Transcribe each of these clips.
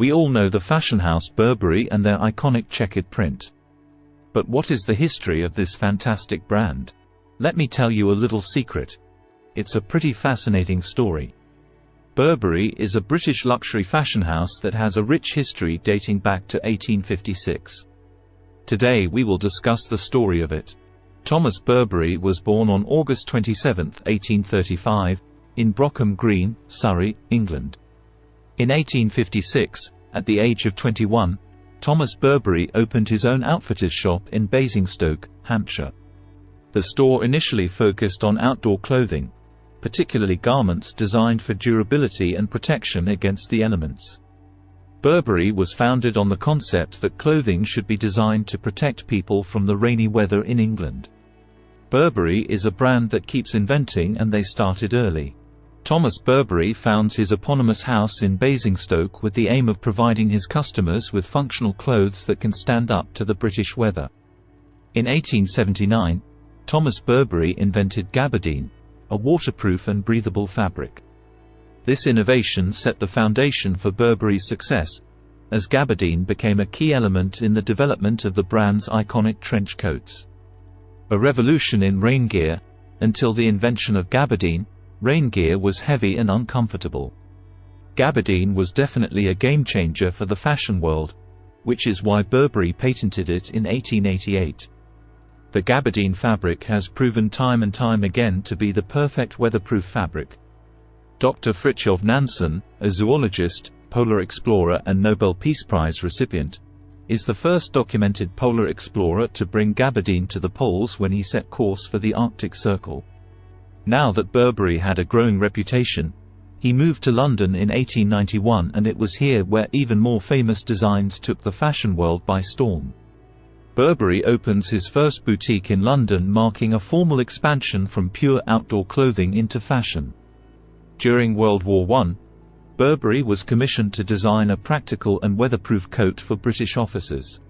We all know the fashion house Burberry and their iconic checkered print. But what is the history of this fantastic brand? Let me tell you a little secret. It's a pretty fascinating story. Burberry is a British luxury fashion house that has a rich history dating back to 1856. Today we will discuss the story of it. Thomas Burberry was born on August 27, 1835, in Brockham Green, Surrey, England. In 1856, at the age of 21, Thomas Burberry opened his own outfitter's shop in Basingstoke, Hampshire. The store initially focused on outdoor clothing, particularly garments designed for durability and protection against the elements. Burberry was founded on the concept that clothing should be designed to protect people from the rainy weather in England. Burberry is a brand that keeps inventing, and they started early. Thomas Burberry founds his eponymous house in Basingstoke with the aim of providing his customers with functional clothes that can stand up to the British weather. In 1879, Thomas Burberry invented Gabardine, a waterproof and breathable fabric. This innovation set the foundation for Burberry's success, as Gabardine became a key element in the development of the brand's iconic trench coats. A revolution in rain gear. Until the invention of Gabardine, rain gear was heavy and uncomfortable. Gabardine was definitely a game-changer for the fashion world, which is why Burberry patented it in 1888. The Gabardine fabric has proven time and time again to be the perfect weatherproof fabric. Dr. Fridtjof Nansen, a zoologist, polar explorer and Nobel Peace Prize recipient, is the first documented polar explorer to bring Gabardine to the poles when he set course for the Arctic Circle. Now that Burberry had a growing reputation, he moved to London in 1891, and it was here where even more famous designs took the fashion world by storm. Burberry opens his first boutique in London, marking a formal expansion from pure outdoor clothing into fashion. During World War I, Burberry was commissioned to design a practical and weatherproof coat for British officers.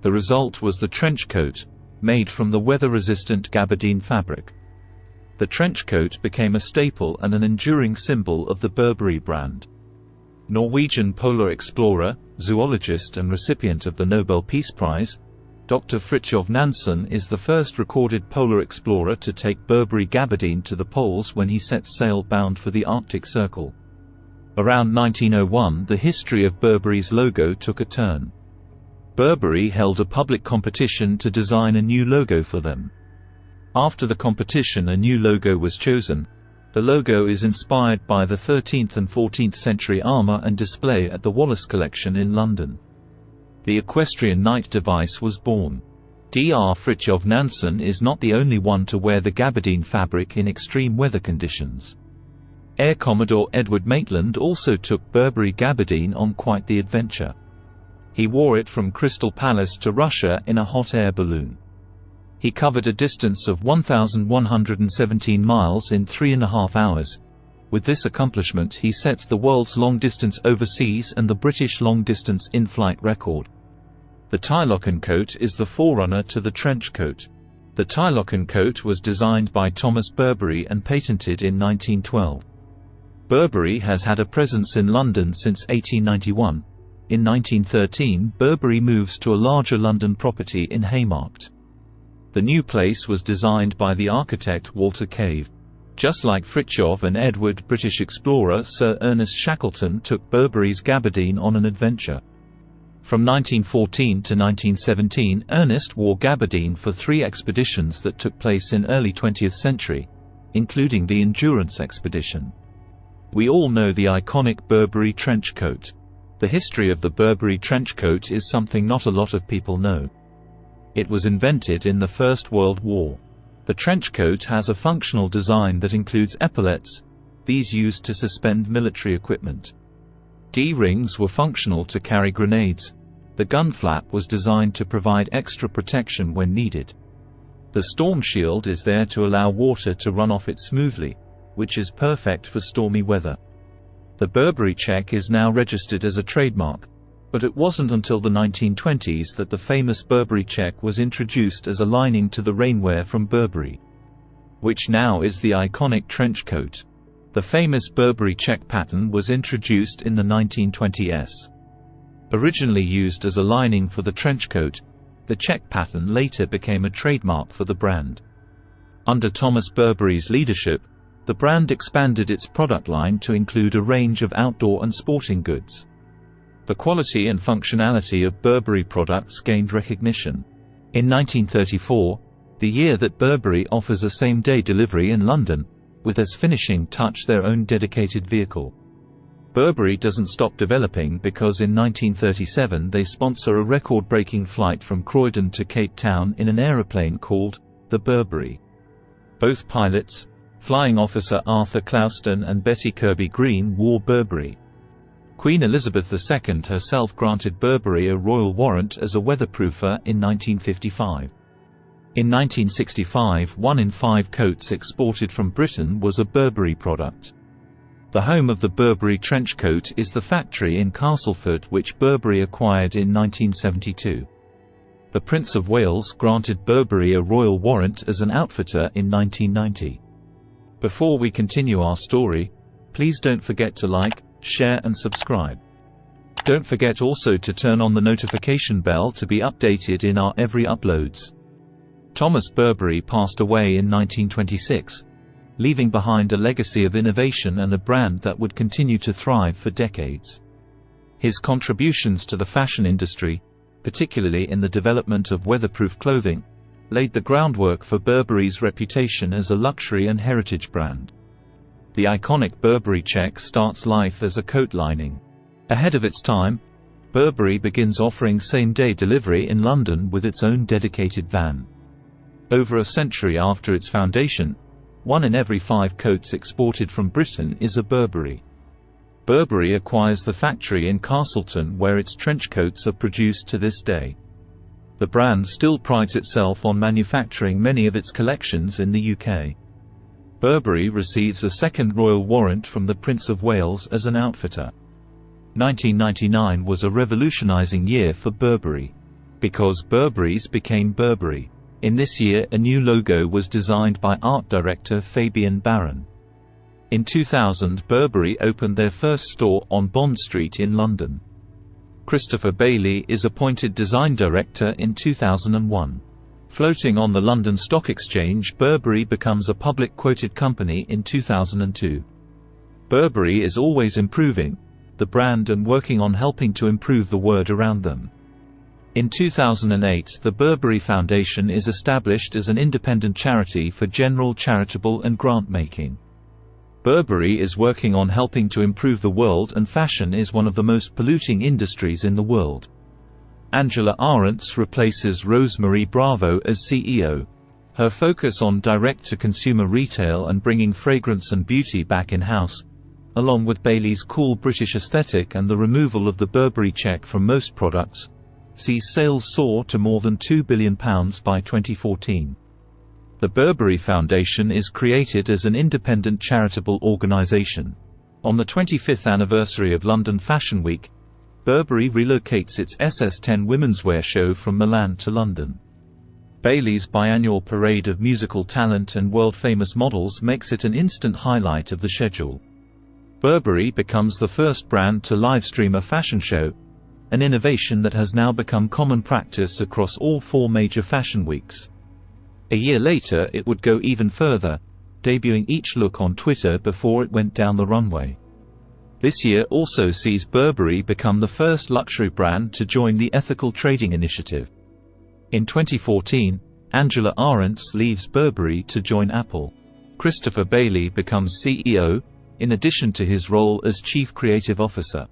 The result was the trench coat, made from the weather-resistant Gabardine fabric. The trench coat became a staple and an enduring symbol of the Burberry brand. Norwegian polar explorer, zoologist and recipient of the Nobel Peace Prize, Dr. Fridtjof Nansen is the first recorded polar explorer to take Burberry Gabardine to the poles when he set sail bound for the Arctic Circle. Around 1901, the history of Burberry's logo took a turn. Burberry held a public competition to design a new logo for them. After the competition, a new logo was chosen. The logo is inspired by the 13th and 14th century armour and display at the Wallace Collection in London. The equestrian knight device was born. Dr. Fridtjof Nansen is not the only one to wear the Gabardine fabric in extreme weather conditions. Air Commodore Edward Maitland also took Burberry Gabardine on quite the adventure. He wore it from Crystal Palace to Russia in a hot air balloon. He covered a distance of 1,117 miles in 3.5 hours. With this accomplishment, he sets the world's long-distance overseas and the British long-distance in-flight record. The Tylochen coat is the forerunner to the trench coat. The Tylochen coat was designed by Thomas Burberry and patented in 1912. Burberry has had a presence in London since 1891. In 1913, Burberry moves to a larger London property in Haymarket. The new place was designed by the architect Walter Cave. Just like Fridtjof and Edward, British explorer Sir Ernest Shackleton took Burberry's Gabardine on an adventure. From 1914 to 1917, Ernest wore Gabardine for 3 expeditions that took place in early 20th century, including the Endurance expedition. We all know the iconic Burberry trench coat. The history of the Burberry trench coat is something not a lot of people know. It was invented in the First World War. The trench coat has a functional design that includes epaulets, these used to suspend military equipment. D-rings were functional to carry grenades. The gun flap was designed to provide extra protection when needed. The storm shield is there to allow water to run off it smoothly, which is perfect for stormy weather. The Burberry check is now registered as a trademark, but it wasn't until the 1920s that the famous Burberry check was introduced as a lining to the rainwear from Burberry, which now is the iconic trench coat. The famous Burberry check pattern was introduced in the 1920s. Originally used as a lining for the trench coat, the check pattern later became a trademark for the brand. Under Thomas Burberry's leadership, the brand expanded its product line to include a range of outdoor and sporting goods. The quality and functionality of Burberry products gained recognition. In 1934, the year that Burberry offers a same-day delivery in London, with as finishing touch their own dedicated vehicle. Burberry doesn't stop developing because in 1937 they sponsor a record-breaking flight from Croydon to Cape Town in an aeroplane called the Burberry. Both pilots, Flying Officer Arthur Clouston and Betty Kirby Green, wore Burberry. Queen Elizabeth II herself granted Burberry a royal warrant as a weatherproofer in 1955. In 1965, 1 in 5 coats exported from Britain was a Burberry product. The home of the Burberry trench coat is the factory in Castleford, which Burberry acquired in 1972. The Prince of Wales granted Burberry a royal warrant as an outfitter in 1990. Before we continue our story, please don't forget to like, share and subscribe. Don't forget also to turn on the notification bell to be updated in our every uploads. Thomas Burberry passed away in 1926, leaving behind a legacy of innovation and a brand that would continue to thrive for decades. His contributions to the fashion industry, particularly in the development of weatherproof clothing, laid the groundwork for Burberry's reputation as a luxury and heritage brand. The iconic Burberry check starts life as a coat lining. Ahead of its time, Burberry begins offering same-day delivery in London with its own dedicated van. Over a century after its foundation, 1 in every 5 coats exported from Britain is a Burberry. Burberry acquires the factory in Castleton where its trench coats are produced to this day. The brand still prides itself on manufacturing many of its collections in the UK. Burberry receives a second royal warrant from the Prince of Wales as an outfitter. 1999 was a revolutionizing year for Burberry. Because Burberrys became Burberry. In this year a new logo was designed by art director Fabian Baron. In 2000 Burberry opened their first store on Bond Street in London. Christopher Bailey is appointed design director in 2001. Floating on the London Stock Exchange, Burberry becomes a public quoted company in 2002. Burberry is always improving the brand and working on helping to improve the world around them. In 2008, the Burberry Foundation is established as an independent charity for general charitable and grant-making. Burberry is working on helping to improve the world, and fashion is one of the most polluting industries in the world. Angela Arendts replaces Rosemarie Bravo as CEO. Her focus on direct-to-consumer retail and bringing fragrance and beauty back in-house, along with Bailey's cool British aesthetic and the removal of the Burberry check from most products, sees sales soar to more than £2 billion by 2014. The Burberry Foundation is created as an independent charitable organisation. On the 25th anniversary of London Fashion Week, Burberry relocates its SS10 womenswear show from Milan to London. Bailey's biannual parade of musical talent and world-famous models makes it an instant highlight of the schedule. Burberry becomes the first brand to livestream a fashion show, an innovation that has now become common practice across all 4 major fashion weeks. A year later it would go even further, debuting each look on Twitter before it went down the runway. This year also sees Burberry become the first luxury brand to join the Ethical Trading Initiative. In 2014, Angela Arendts leaves Burberry to join Apple. Christopher Bailey becomes CEO, in addition to his role as Chief Creative Officer.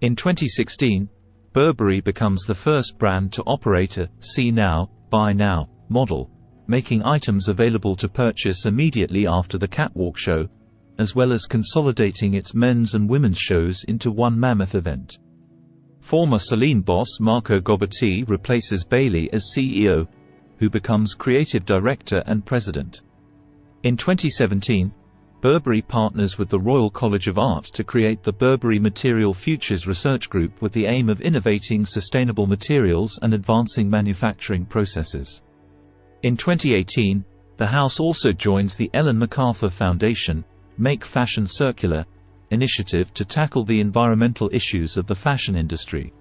In 2016, Burberry becomes the first brand to operate a "See Now, Buy Now" model, making items available to purchase immediately after the catwalk show, as well as consolidating its men's and women's shows into one mammoth event. Former Celine boss Marco Gabardine replaces Bailey as CEO, who becomes creative director and president. In 2017, Burberry partners with the Royal College of Art to create the Burberry Material Futures Research Group with the aim of innovating sustainable materials and advancing manufacturing processes. In 2018, the house also joins the Ellen MacArthur Foundation, Make Fashion Circular, initiative to tackle the environmental issues of the fashion industry.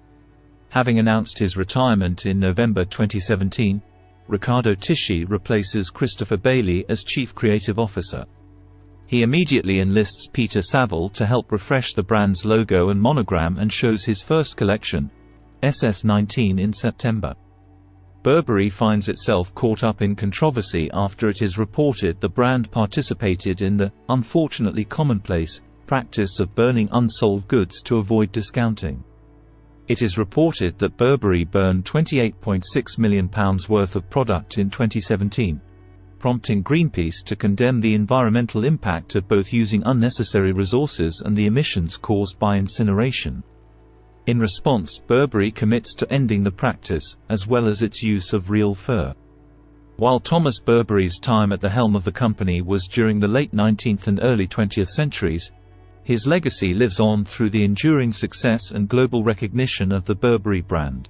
Having announced his retirement in November 2017, Riccardo Tisci replaces Christopher Bailey as Chief Creative Officer. He immediately enlists Peter Saville to help refresh the brand's logo and monogram and shows his first collection, SS19, in September. Burberry finds itself caught up in controversy after it is reported the brand participated in the, unfortunately commonplace, practice of burning unsold goods to avoid discounting. It is reported that Burberry burned £28.6 million worth of product in 2017, prompting Greenpeace to condemn the environmental impact of both using unnecessary resources and the emissions caused by incineration. In response, Burberry commits to ending the practice, as well as its use of real fur. While Thomas Burberry's time at the helm of the company was during the late 19th and early 20th centuries, his legacy lives on through the enduring success and global recognition of the Burberry brand.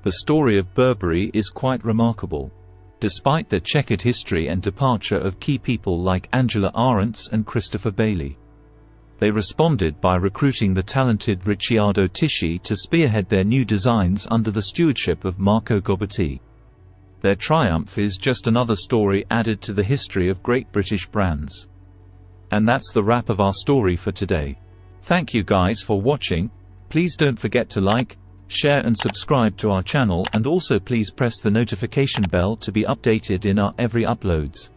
The story of Burberry is quite remarkable. Despite their checkered history and departure of key people like Angela Ahrendts and Christopher Bailey, they responded by recruiting the talented Riccardo Tisci to spearhead their new designs under the stewardship of Marco Gabardine. Their triumph is just another story added to the history of great British brands. And that's the wrap of our story for today. Thank you guys for watching. Please don't forget to like, share and subscribe to our channel, and also please press the notification bell to be updated in our every uploads.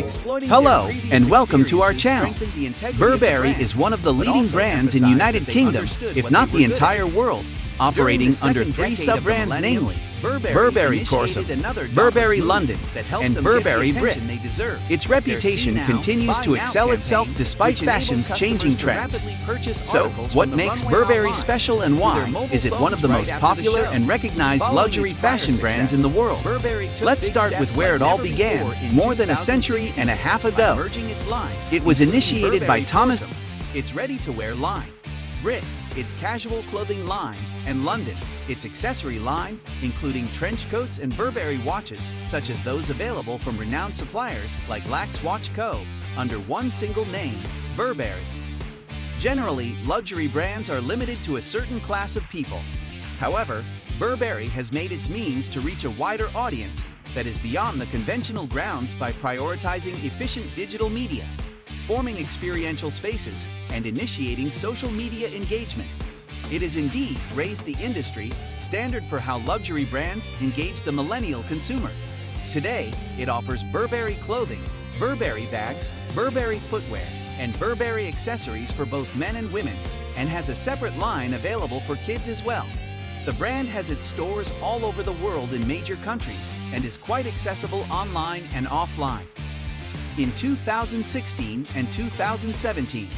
Hello, and welcome to our channel. Burberry is one of the leading brands in United Kingdom, if not the entire world, operating under three sub-brands, namely Burberry Corso, Burberry London, and Burberry Brit. Its reputation continues to excel itself despite fashion's changing trends. So, what makes Burberry special and why is it one of the most popular and recognized luxury fashion brands in the world? Let's start with where it all began, more than a century and a half ago. It was initiated by Thomas. Its ready-to-wear line, Brit, its casual clothing line, and London, its accessory line, including trench coats and Burberry watches, such as those available from renowned suppliers like Lax Watch Co., under one single name, Burberry. Generally, luxury brands are limited to a certain class of people. However, Burberry has made its means to reach a wider audience that is beyond the conventional grounds by prioritizing efficient digital media, forming experiential spaces, and initiating social media engagement. It has indeed raised the industry standard for how luxury brands engage the millennial consumer. Today, it offers Burberry clothing, Burberry bags, Burberry footwear, and Burberry accessories for both men and women, and has a separate line available for kids as well. The brand has its stores all over the world in major countries and is quite accessible online and offline. In 2016 and 2017,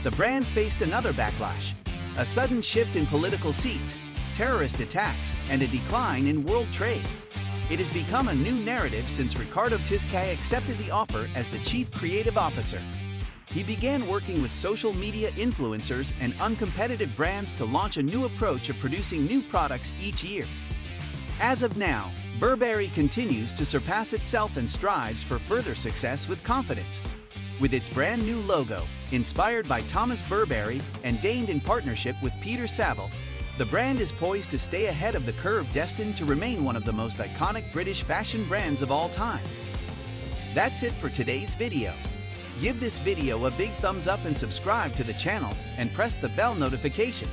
the brand faced another backlash: a sudden shift in political seats, terrorist attacks, and a decline in world trade. It has become a new narrative since Riccardo Tisci accepted the offer as the Chief Creative Officer. He began working with social media influencers and uncompetitive brands to launch a new approach of producing new products each year. As of now, Burberry continues to surpass itself and strives for further success with confidence. With its brand new logo, inspired by Thomas Burberry and deigned in partnership with Peter Saville, the brand is poised to stay ahead of the curve, destined to remain one of the most iconic British fashion brands of all time. That's it for today's video. Give this video a big thumbs up and subscribe to the channel and press the bell notification.